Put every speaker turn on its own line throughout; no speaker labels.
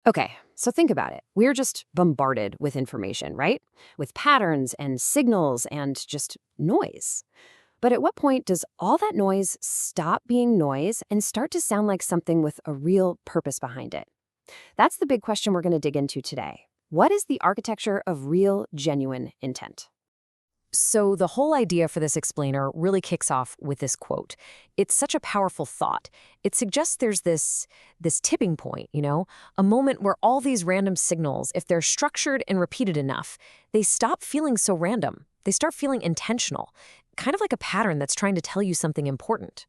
Okay, so think about it. We're just bombarded with information, right? With patterns and signals and just noise. But at what point does all that noise stop being noise and start to sound like something with a real purpose behind it? That's the big question we're going to dig into today. What is the architecture of real, genuine intent?
So, the whole idea for this explainer really kicks off with this quote. It's such a powerful thought. It suggests there's this tipping point, a moment where all these random signals, if they're structured and repeated enough, they stop feeling so random. They start feeling intentional, kind of like a pattern that's trying to tell you something important.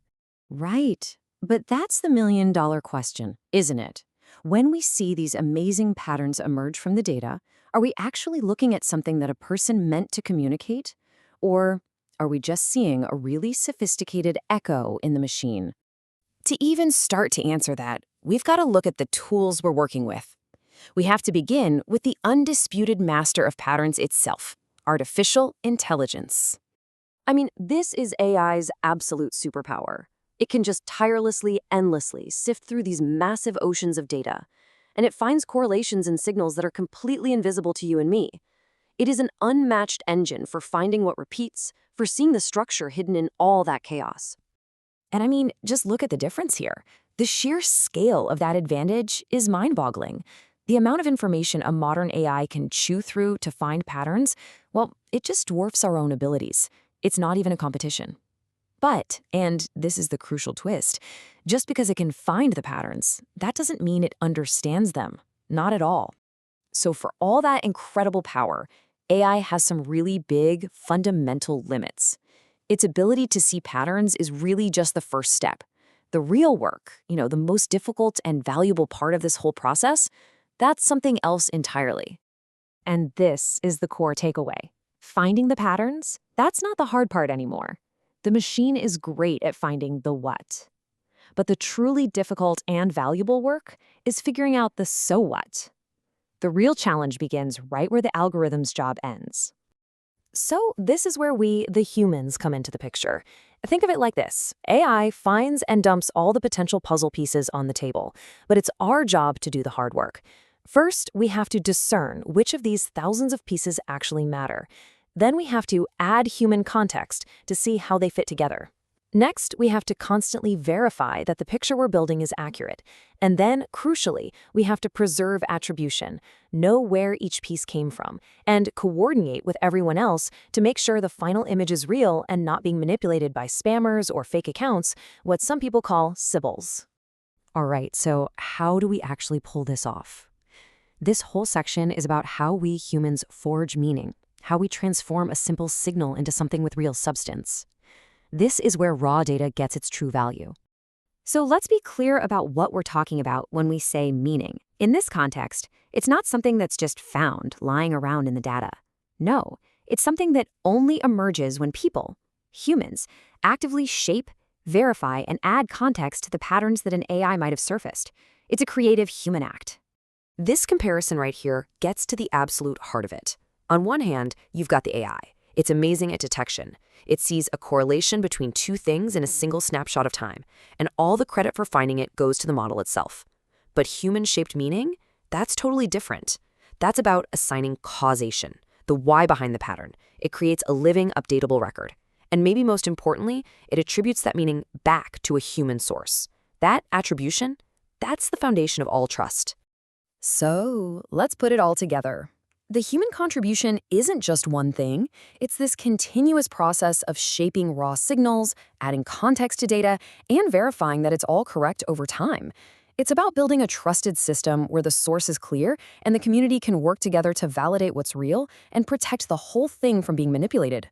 Right. But that's the million-dollar question, isn't it? When we see these amazing patterns emerge from the data, are we actually looking at something that a person meant to communicate? Or are we just seeing a really sophisticated echo in the machine? To even start to answer that, we've got to look at the tools we're working with. We have to begin with the undisputed master of patterns itself, artificial intelligence.
I mean, this is AI's absolute superpower. It can just tirelessly, endlessly sift through these massive oceans of data, and it finds correlations and signals that are completely invisible to you and me. It is an unmatched engine for finding what repeats, for seeing the structure hidden in all that chaos.
And I mean, just look at the difference here. The sheer scale of that advantage is mind-boggling. The amount of information a modern AI can chew through to find patterns, well, it just dwarfs our own abilities. It's not even a competition. But, and this is the crucial twist, just because it can find the patterns, that doesn't mean it understands them. Not at all. So for all that incredible power, AI has some really big, fundamental limits. Its ability to see patterns is really just the first step. The real work, the most difficult and valuable part of this whole process, that's something else entirely. And this is the core takeaway. Finding the patterns, that's not the hard part anymore. The machine is great at finding the what. But the truly difficult and valuable work is figuring out the so what. The real challenge begins right where the algorithm's job ends. So this is where we, the humans, come into the picture. Think of it like this. AI finds and dumps all the potential puzzle pieces on the table, but it's our job to do the hard work. First, we have to discern which of these thousands of pieces actually matter. Then we have to add human context to see how they fit together. Next, we have to constantly verify that the picture we're building is accurate. And then, crucially, we have to preserve attribution, know where each piece came from, and coordinate with everyone else to make sure the final image is real and not being manipulated by spammers or fake accounts, what some people call sibbles. All right, so how do we actually pull this off? This whole section is about how we humans forge meaning, how we transform a simple signal into something with real substance. This is where raw data gets its true value. So let's be clear about what we're talking about when we say meaning. In this context, it's not something that's just found lying around in the data. No, it's something that only emerges when people, humans, actively shape, verify, and add context to the patterns that an AI might have surfaced. It's a creative human act. This comparison right here gets to the absolute heart of it. On one hand, you've got the AI. It's amazing at detection. It sees a correlation between two things in a single snapshot of time, and all the credit for finding it goes to the model itself. But human-shaped meaning? That's totally different. That's about assigning causation, the why behind the pattern. It creates a living, updatable record. And maybe most importantly, it attributes that meaning back to a human source. That attribution, that's the foundation of all trust. So, let's put it all together. The human contribution isn't just one thing. It's this continuous process of shaping raw signals, adding context to data, and verifying that it's all correct over time. It's about building a trusted system where the source is clear and the community can work together to validate what's real and protect the whole thing from being manipulated.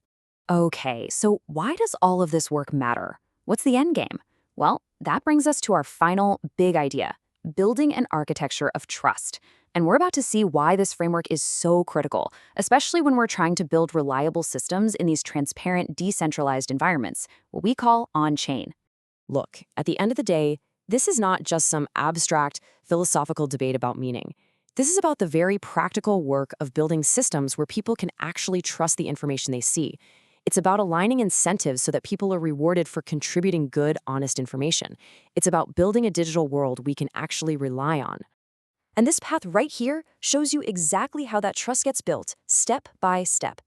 Okay, so why does all of this work matter? What's the end game? Well, that brings us to our final big idea, building an architecture of trust. And we're about to see why this framework is so critical, especially when we're trying to build reliable systems in these transparent, decentralized environments, what we call on-chain. Look, at the end of the day, this is not just some abstract, philosophical debate about meaning. This is about the very practical work of building systems where people can actually trust the information they see. It's about aligning incentives so that people are rewarded for contributing good, honest information. It's about building a digital world we can actually rely on. And this path right here shows you exactly how that trust gets built, step by step.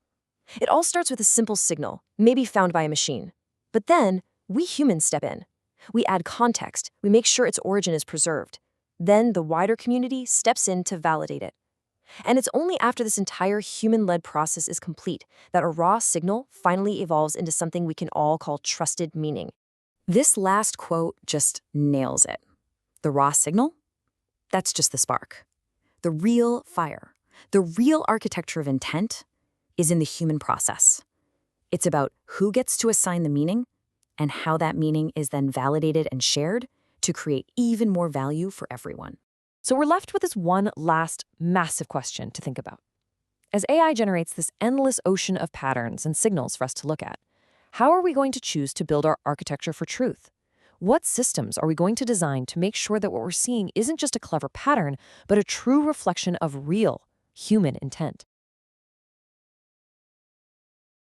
It all starts with a simple signal, maybe found by a machine. But then, we humans step in. We add context, we make sure its origin is preserved. Then the wider community steps in to validate it. And it's only after this entire human-led process is complete that a raw signal finally evolves into something we can all call trusted meaning. This last quote just nails it. The raw signal? That's just the spark. The real fire, the real architecture of intent, is in the human process. It's about who gets to assign the meaning and how that meaning is then validated and shared to create even more value for everyone.
So we're left with this one last massive question to think about. As AI generates this endless ocean of patterns and signals for us to look at, how are we going to choose to build our architecture for truth? What systems are we going to design to make sure that what we're seeing isn't just a clever pattern, but a true reflection of real human intent?